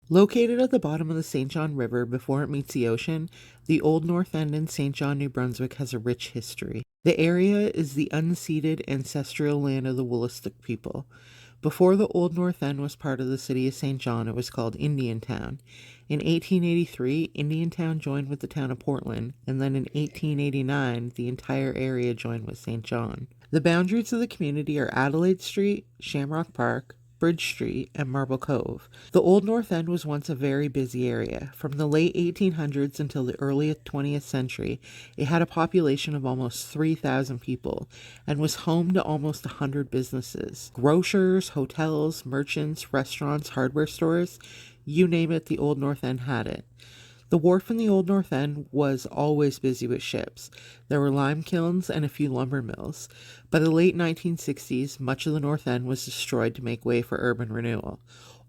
Located at the bottom of the St. John River before it meets the ocean, the Old North End in St. John, New Brunswick has a rich history. The area is the unceded ancestral land of the Wolastoq people. Before the Old North End was part of the city of St. John, it was called Indiantown. In 1883, Indiantown joined with the town of Portland, and then in 1889, the entire area joined with St. John. The boundaries of the community are Adelaide Street, Shamrock Park, Bridge Street, and Marble Cove. The Old North End was once a very busy area. From the late 1800s until the early 20th century, it had a population of almost 3,000 people and was home to almost 100 businesses. Grocers, hotels, merchants, restaurants, hardware stores, you name it, the Old North End had it. The wharf in the Old North End was always busy with ships. There were lime kilns and a few lumber mills. By the late 1960s, much of the North End was destroyed to make way for urban renewal.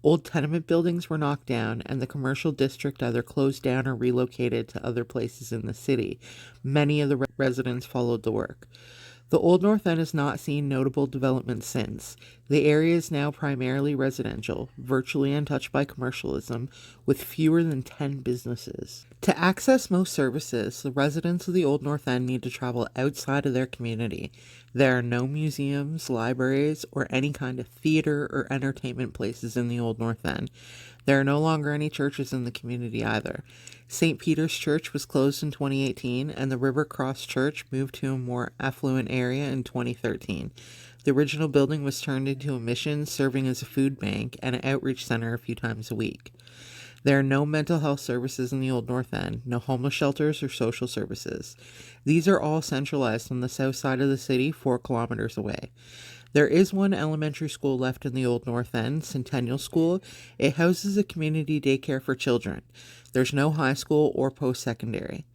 Old tenement buildings were knocked down, and the commercial district either closed down or relocated to other places in the city. Many of the residents followed the work. The Old North End has not seen notable development since. The area is now primarily residential, virtually untouched by commercialism, with fewer than 10 businesses. To access most services, the residents of the Old North End need to travel outside of their community. There are no museums, libraries, or any kind of theater or entertainment places in the Old North End. There are no longer any churches in the community either. St. Peter's Church was closed in 2018, and the River Cross Church moved to a more affluent area in 2013. The original building was turned into a mission, serving as a food bank and an outreach center a few times a week. There are no mental health services in the Old North End, no homeless shelters or social services. These are all centralized on the south side of the city, 4 kilometers away. There is one elementary school left in the Old North End, Centennial School. It houses a community daycare for children. There's no high school or post-secondary.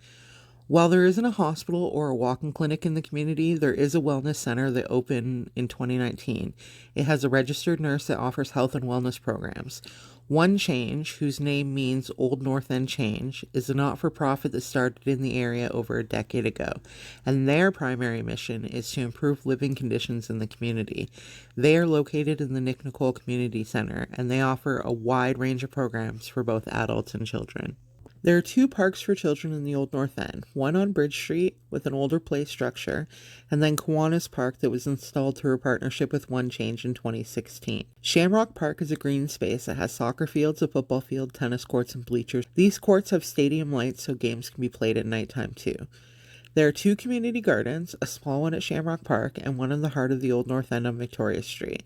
While there isn't a hospital or a walk-in clinic in the community, there is a wellness center that opened in 2019. It has a registered nurse that offers health and wellness programs. One Change, whose name means Old North End Change, is a not-for-profit that started in the area over a decade ago, and their primary mission is to improve living conditions in the community. They are located in the Nick Nicole Community Center, and they offer a wide range of programs for both adults and children. There are 2 parks for children in the Old North End, one on Bridge Street with an older play structure, and then Kiwanis Park that was installed through a partnership with One Change in 2016. Shamrock Park is a green space that has soccer fields, a football field, tennis courts, and bleachers. These courts have stadium lights so games can be played at nighttime too. There are 2 community gardens, a small one at Shamrock Park and one in the heart of the Old North End on Victoria Street.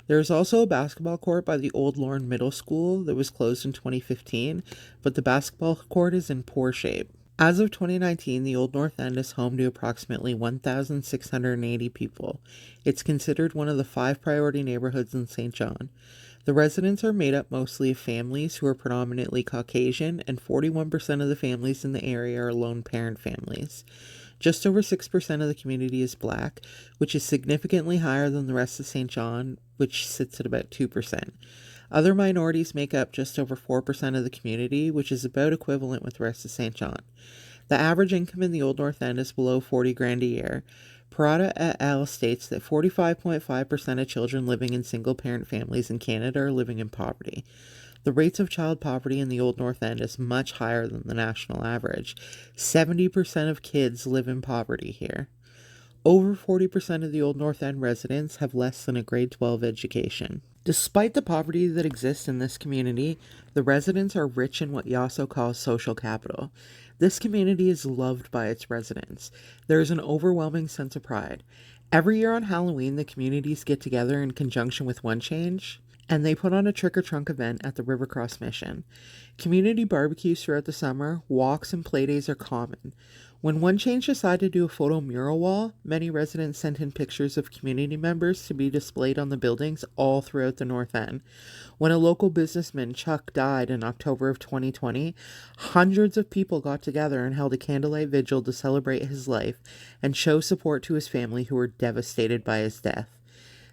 There is also a basketball court by the Old Lorne Middle School that was closed in 2015, but the basketball court is in poor shape. As of 2019, the Old North End is home to approximately 1,680 people. It's considered one of the 5 priority neighborhoods in St. John. The residents are made up mostly of families who are predominantly Caucasian, and 41% of the families in the area are lone parent families. Just over 6% of the community is black, which is significantly higher than the rest of St. John, which sits at about 2%. Other minorities make up just over 4% of the community, which is about equivalent with the rest of St. John. The average income in the Old North End is below $40,000 a year. Parada et al. States that 45.5% of children living in single-parent families in Canada are living in poverty. The rates of child poverty in the Old North End is much higher than the national average. 70% of kids live in poverty here. Over 40% of the Old North End residents have less than a grade 12 education. Despite the poverty that exists in this community, the residents are rich in what Yasso calls social capital. This community is loved by its residents. There is an overwhelming sense of pride. Every year on Halloween, the communities get together in conjunction with One Change, and they put on a trick-or-trunk event at the River Cross Mission. Community barbecues throughout the summer, walks and playdays are common. When One Change decided to do a photo mural wall, many residents sent in pictures of community members to be displayed on the buildings all throughout the North End. When a local businessman, Chuck, died in October of 2020, hundreds of people got together and held a candlelight vigil to celebrate his life and show support to his family who were devastated by his death.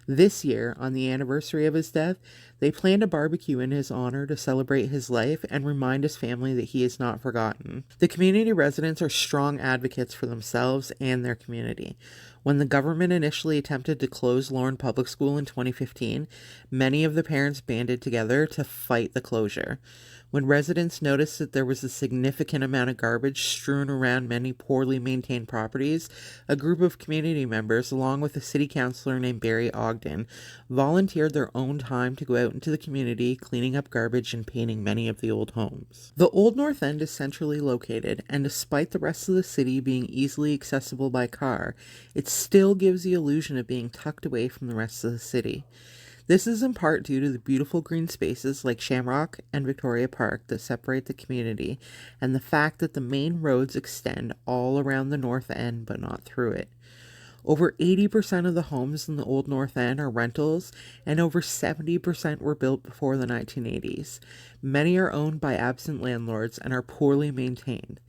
This year, on the anniversary of his death, they planned a barbecue in his honor to celebrate his life and remind his family that he is not forgotten. The community residents are strong advocates for themselves and their community. When the government initially attempted to close Lorne Public School in 2015, many of the parents banded together to fight the closure. When residents noticed that there was a significant amount of garbage strewn around many poorly maintained properties, a group of community members, along with a city councilor named Barry Ogden, volunteered their own time to go out into the community, cleaning up garbage and painting many of the old homes. The Old North End is centrally located, and despite the rest of the city being easily accessible by car, it still gives the illusion of being tucked away from the rest of the city. This is in part due to the beautiful green spaces like Shamrock and Victoria Park that separate the community, and the fact that the main roads extend all around the North End but not through it. Over 80% of the homes in the Old North End are rentals, and over 70% were built before the 1980s. Many are owned by absent landlords and are poorly maintained.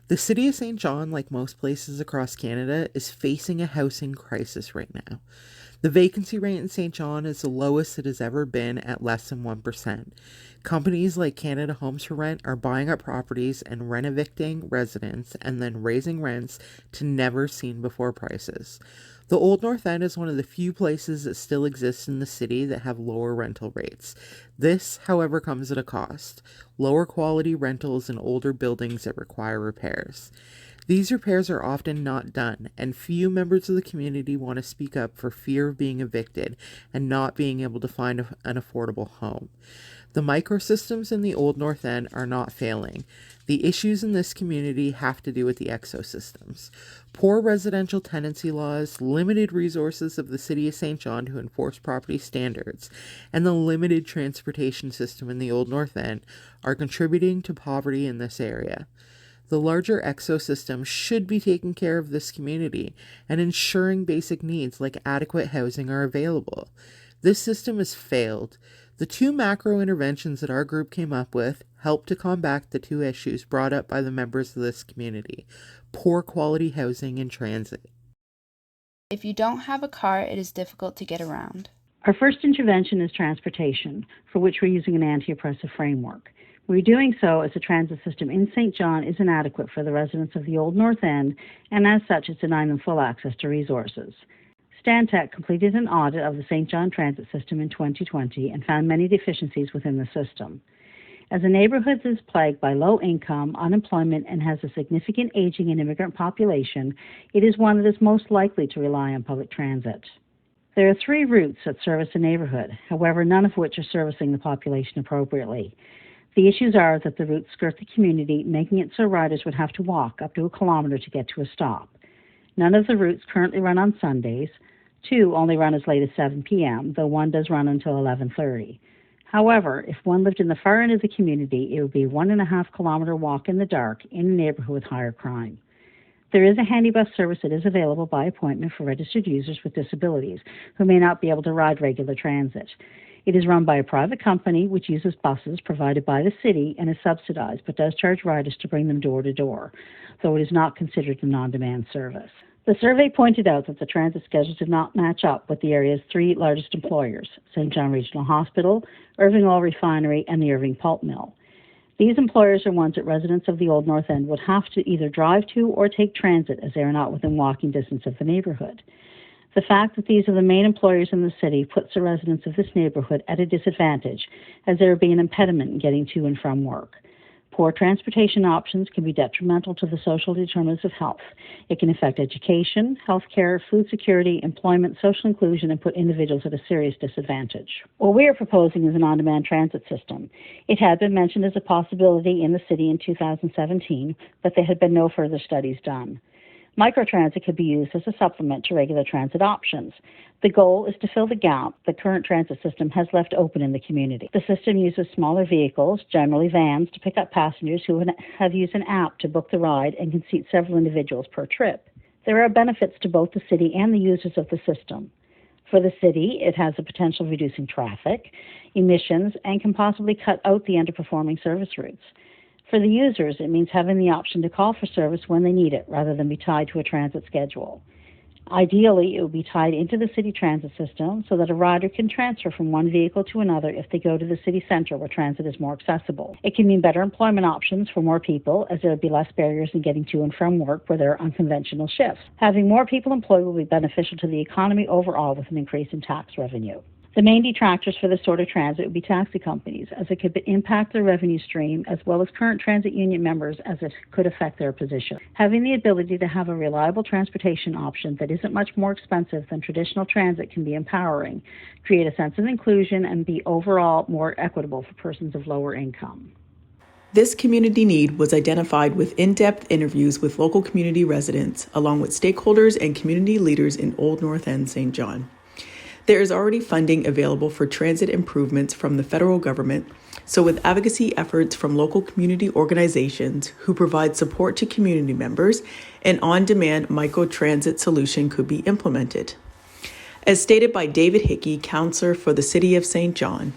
The city of St. John, like most places across Canada, is facing a housing crisis right now. The vacancy rate in St. John is the lowest it has ever been at less than 1%. Companies like Canada Homes for Rent are buying up properties and rent-evicting residents and then raising rents to never-seen-before prices. The Old North End is one of the few places that still exist in the city that have lower rental rates. This, however, comes at a cost: lower quality rentals in older buildings that require repairs. These repairs are often not done, and few members of the community want to speak up for fear of being evicted and not being able to find an affordable home. The microsystems in the Old North End are not failing. The issues in this community have to do with the exosystems. Poor residential tenancy laws, limited resources of the City of St. John to enforce property standards, and the limited transportation system in the Old North End are contributing to poverty in this area. The larger exosystem should be taking care of this community and ensuring basic needs like adequate housing are available. This system has failed. The two macro interventions that our group came up with help to combat the two issues brought up by the members of this community: poor quality housing and transit. If you don't have a car, it is difficult to get around. Our first intervention is transportation, for which we're using an anti-oppressive framework. We're doing so as the transit system in St. John is inadequate for the residents of the Old North End, and as such it's denying them full access to resources. Stantec completed an audit of the St. John transit system in 2020 and found many deficiencies within the system. As the neighborhood is plagued by low income, unemployment, and has a significant aging and immigrant population, it is one that is most likely to rely on public transit. There are 3 routes that service the neighborhood, however, none of which are servicing the population appropriately. The issues are that the routes skirt the community, making it so riders would have to walk up to 1 kilometer to get to a stop. None of the routes currently run on Sundays. 2 only run as late as 7 p.m., though 1 does run until 11:30. However, if one lived in the far end of the community, it would be a 1.5 kilometer walk in the dark in a neighborhood with higher crime. There is a handy bus service that is available by appointment for registered users with disabilities who may not be able to ride regular transit. It is run by a private company which uses buses provided by the city and is subsidized, but does charge riders to bring them door to door, though it is not considered a non-demand service. The survey pointed out that the transit schedules did not match up with the area's 3 largest employers: St. John Regional Hospital, Irving Oil Refinery, and the Irving Pulp Mill. These employers are ones that residents of the Old North End would have to either drive to or take transit, as they are not within walking distance of the neighborhood. The fact that these are the main employers in the city puts the residents of this neighborhood at a disadvantage, as there would be an impediment in getting to and from work. Poor transportation options can be detrimental to the social determinants of health. It can affect education, health care, food security, employment, social inclusion, and put individuals at a serious disadvantage. What we are proposing is an on-demand transit system. It had been mentioned as a possibility in the city in 2017, but there had been no further studies done. Microtransit could be used as a supplement to regular transit options. The goal is to fill the gap the current transit system has left open in the community. The system uses smaller vehicles, generally vans, to pick up passengers who have used an app to book the ride and can seat several individuals per trip. There are benefits to both the city and the users of the system. For the city, it has the potential of reducing traffic, emissions, and can possibly cut out the underperforming service routes. For the users, it means having the option to call for service when they need it, rather than be tied to a transit schedule. Ideally, it would be tied into the city transit system so that a rider can transfer from one vehicle to another if they go to the city center where transit is more accessible. It can mean better employment options for more people, as there would be less barriers in getting to and from work where there are unconventional shifts. Having more people employed will be beneficial to the economy overall with an increase in tax revenue. The main detractors for this sort of transit would be taxi companies, as it could impact their revenue stream, as well as current transit union members, as it could affect their position. Having the ability to have a reliable transportation option that isn't much more expensive than traditional transit can be empowering, create a sense of inclusion, and be overall more equitable for persons of lower income. This community need was identified with in-depth interviews with local community residents, along with stakeholders and community leaders in Old North End, St. John. There is already funding available for transit improvements from the federal government, so with advocacy efforts from local community organizations who provide support to community members, an on-demand microtransit solution could be implemented. As stated by David Hickey, counselor for the City of St. John,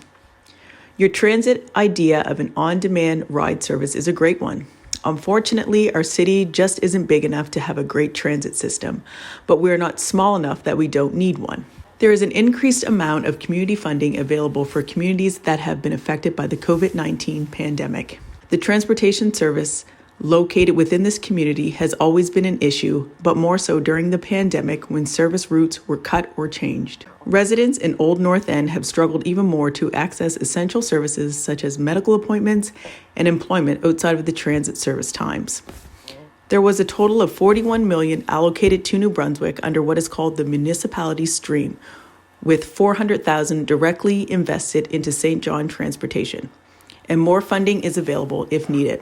your transit idea of an on-demand ride service is a great one. Unfortunately, our city just isn't big enough to have a great transit system, but we're not small enough that we don't need one. There is an increased amount of community funding available for communities that have been affected by the COVID-19 pandemic. The transportation service located within this community has always been an issue, but more so during the pandemic when service routes were cut or changed. Residents in Old North End have struggled even more to access essential services such as medical appointments and employment outside of the transit service times. There was a total of $41 million allocated to New Brunswick under what is called the municipality stream, with $400,000 directly invested into St. John transportation, and more funding is available if needed.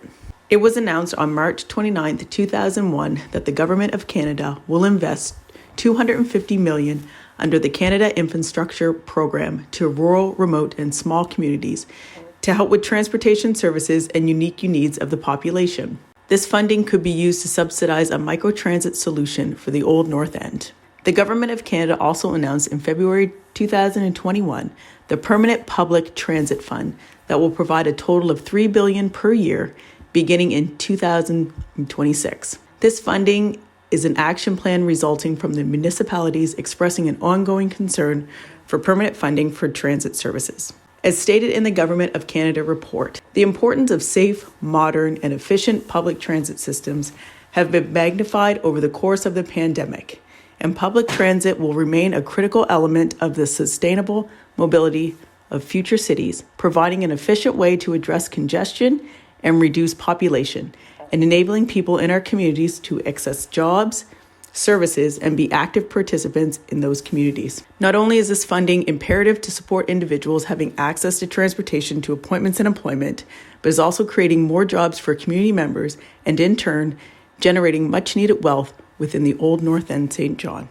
It was announced on March 29, 2001, that the Government of Canada will invest $250 million under the Canada Infrastructure Program to rural, remote, and small communities to help with transportation services and unique needs of the population. This funding could be used to subsidize a microtransit solution for the Old North End. The Government of Canada also announced in February 2021 the Permanent Public Transit Fund that will provide a total of $3 billion per year beginning in 2026. This funding is an action plan resulting from the municipalities expressing an ongoing concern for permanent funding for transit services. As stated in the Government of Canada report, the importance of safe, modern, and efficient public transit systems have been magnified over the course of the pandemic, and public transit will remain a critical element of the sustainable mobility of future cities, providing an efficient way to address congestion and reduce population, and enabling people in our communities to access jobs, services, and be active participants in those communities. Not only is this funding imperative to support individuals having access to transportation to appointments and employment, but is also creating more jobs for community members and in turn, generating much needed wealth within the Old North End St. John.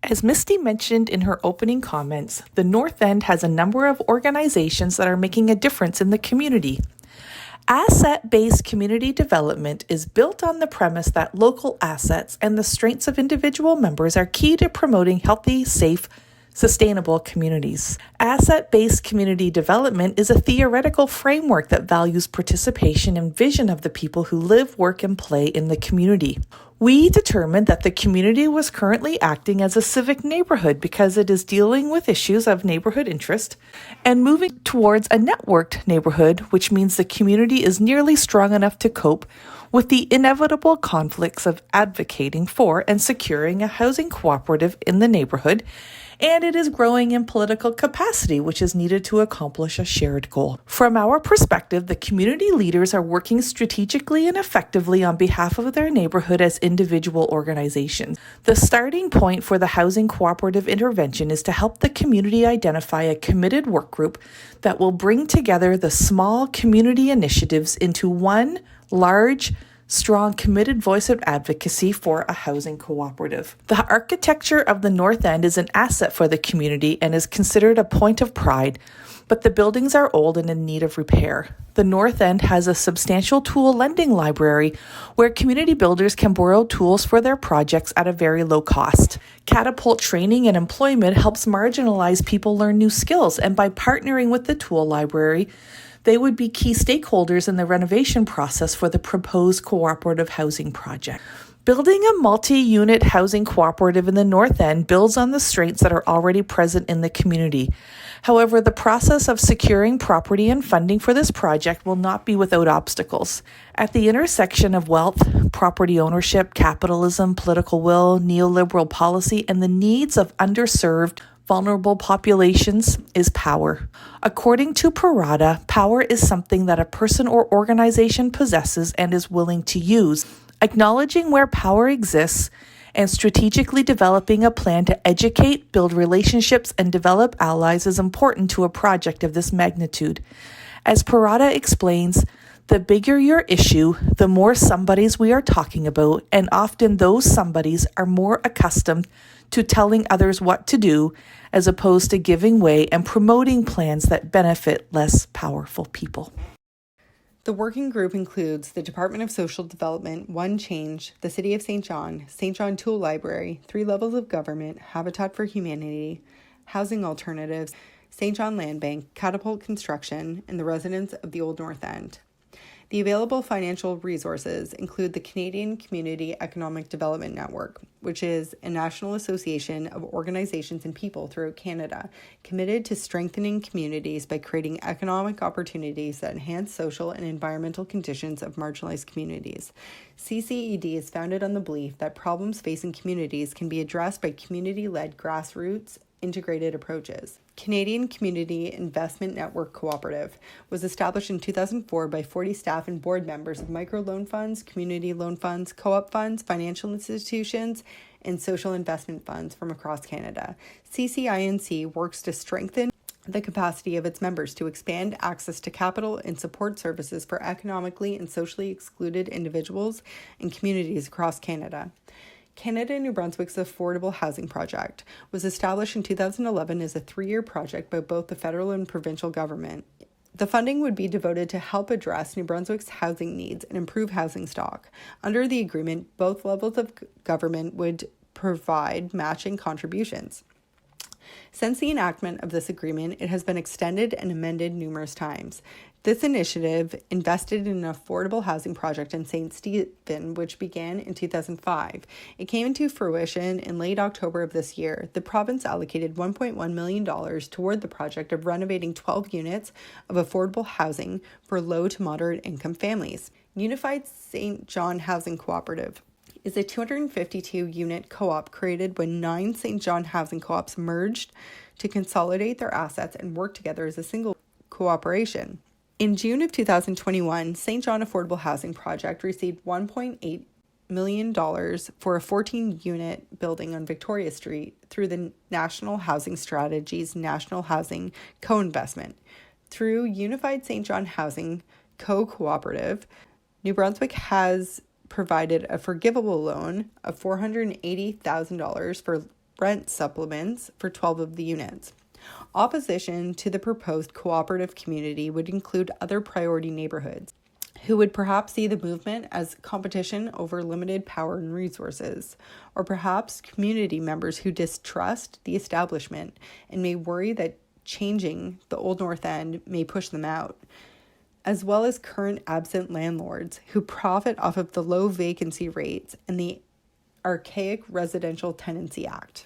As Misty mentioned in her opening comments, the North End has a number of organizations that are making a difference in the community. Asset-based community development is built on the premise that local assets and the strengths of individual members are key to promoting healthy, safe, sustainable communities. Asset-based community development is a theoretical framework that values participation and vision of the people who live, work, and play in the community. We determined that the community was currently acting as a civic neighborhood because it is dealing with issues of neighborhood interest and moving towards a networked neighborhood, which means the community is nearly strong enough to cope with the inevitable conflicts of advocating for and securing a housing cooperative in the neighborhood, and it is growing in political capacity, which is needed to accomplish a shared goal. From our perspective, the community leaders are working strategically and effectively on behalf of their neighborhood as individual organizations. The starting point for the housing cooperative intervention is to help the community identify a committed work group that will bring together the small community initiatives into one large, strong, committed voice of advocacy for a housing cooperative. The architecture of the North End is an asset for the community and is considered a point of pride, but the buildings are old and in need of repair. The North End has a substantial tool lending library where community builders can borrow tools for their projects at a very low cost. Catapult training and employment helps marginalized people learn new skills, and by partnering with the tool library, they would be key stakeholders in the renovation process for the proposed cooperative housing project. Building a multi-unit housing cooperative in the North End builds on the strengths that are already present in the community. However, the process of securing property and funding for this project will not be without obstacles. At the intersection of wealth, property ownership, capitalism, political will, neoliberal policy, and the needs of underserved, vulnerable populations is power. According to Parada, power is something that a person or organization possesses and is willing to use. Acknowledging where power exists and strategically developing a plan to educate, build relationships, and develop allies is important to a project of this magnitude. As Parada explains, the bigger your issue, the more somebodies we are talking about, and often those somebodies are more accustomed to telling others what to do as opposed to giving way and promoting plans that benefit less powerful people. The working group includes the Department of Social Development, One Change, the City of St. John Tool Library, 3 levels of government, Habitat for Humanity, Housing Alternatives, St. John Land Bank, Catapult Construction, and the residents of the Old North End. The available financial resources include the Canadian Community Economic Development Network, which is a national association of organizations and people throughout Canada committed to strengthening communities by creating economic opportunities that enhance social and environmental conditions of marginalized communities. CCED is founded on the belief that problems facing communities can be addressed by community-led grassroots integrated approaches. Canadian Community Investment Network Cooperative was established in 2004 by 40 staff and board members of microloan funds, community loan funds, co-op funds, financial institutions, and social investment funds from across Canada. CCINC works to strengthen the capacity of its members to expand access to capital and support services for economically and socially excluded individuals and communities across Canada. Canada New Brunswick's Affordable Housing Project was established in 2011 as a 3-year project by both the federal and provincial government. The funding would be devoted to help address New Brunswick's housing needs and improve housing stock. Under the agreement, both levels of government would provide matching contributions. Since the enactment of this agreement, it has been extended and amended numerous times. This initiative invested in an affordable housing project in St. Stephen, which began in 2005. It came into fruition in late October of this year. The province allocated $1.1 million toward the project of renovating 12 units of affordable housing for low to moderate income families. Unified St. John Housing Cooperative is a 252-unit co-op created when 9 St. John housing co-ops merged to consolidate their assets and work together as a single cooperation. In June of 2021, St. John Affordable Housing Project received $1.8 million for a 14-unit building on Victoria Street through the National Housing Strategies National Housing Co-Investment. Through Unified St. John Housing Co-Cooperative, New Brunswick has provided a forgivable loan of $480,000 for rent supplements for 12 of the units. Opposition to the proposed cooperative community would include other priority neighborhoods, who would perhaps see the movement as competition over limited power and resources, or perhaps community members who distrust the establishment and may worry that changing the Old North End may push them out, as well as current absent landlords who profit off of the low vacancy rates and the archaic Residential Tenancy Act.